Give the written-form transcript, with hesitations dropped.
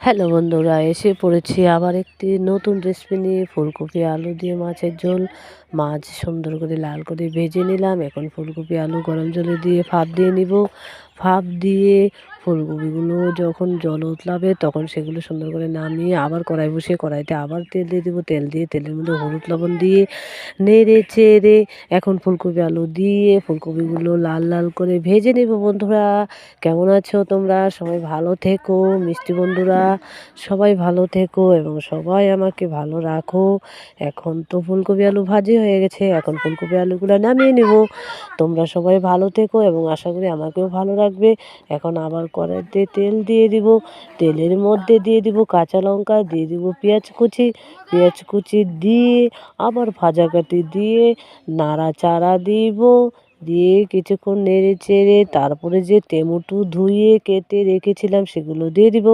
Hello বন্ধুরা, এসে পড়েছি আবার একটি নতুন রেসিপি নিয়ে। ফুলকপি আলু দিয়ে মাছের ঝোল। মাছ সুন্দর করে লাল করে ভেজে নিলাম। এখন ফুলকপি আলু গরম জলে দিয়ে ভাপ দিয়ে নিব। ভাপ দিয়ে ফুলকপিগুলো যখন জল উতলাবে তখন সেগুলো সুন্দর করে নামিয়ে আবার কড়াই বসিয়ে কড়াইতে আবার তেল দিয়ে দিব। তেল দিয়ে তেলের মধ্যে হলুদ লবণ দিয়ে নেড়ে চেড়ে এখন ফুলকপি আলু দিয়ে ফুলকপিগুলো লাল লাল করে ভেজে নেব। বন্ধুরা, কেমন আছো তোমরা? সবাই ভালো থেকো। মিষ্টি বন্ধুরা, সবাই ভালো থেকো এবং সবাই আমাকে ভালো রাখো। এখন তো ফুলকপি আলু ভাজি হয়ে গেছে। এখন ফুলকপি আলুগুলো নামিয়ে নেব। তোমরা সবাই ভালো থেকো এবং আশা করি আমাকেও ভালো রাখবে। এখন আবার কড়াইতে তেল দিয়ে দিব। তেলের মধ্যে দিয়ে দিব কাঁচা লঙ্কা, দিয়ে দিব পেঁয়াজ কুচি দিয়ে আবার ভাজা কাটি দিয়ে নাড়াচাড়া দিব। দিয়ে কিছুক্ষণ নেড়ে চেড়ে তারপরে যে টমেটো ধুয়ে কেটে রেখেছিলাম সেগুলো দিয়ে দিব।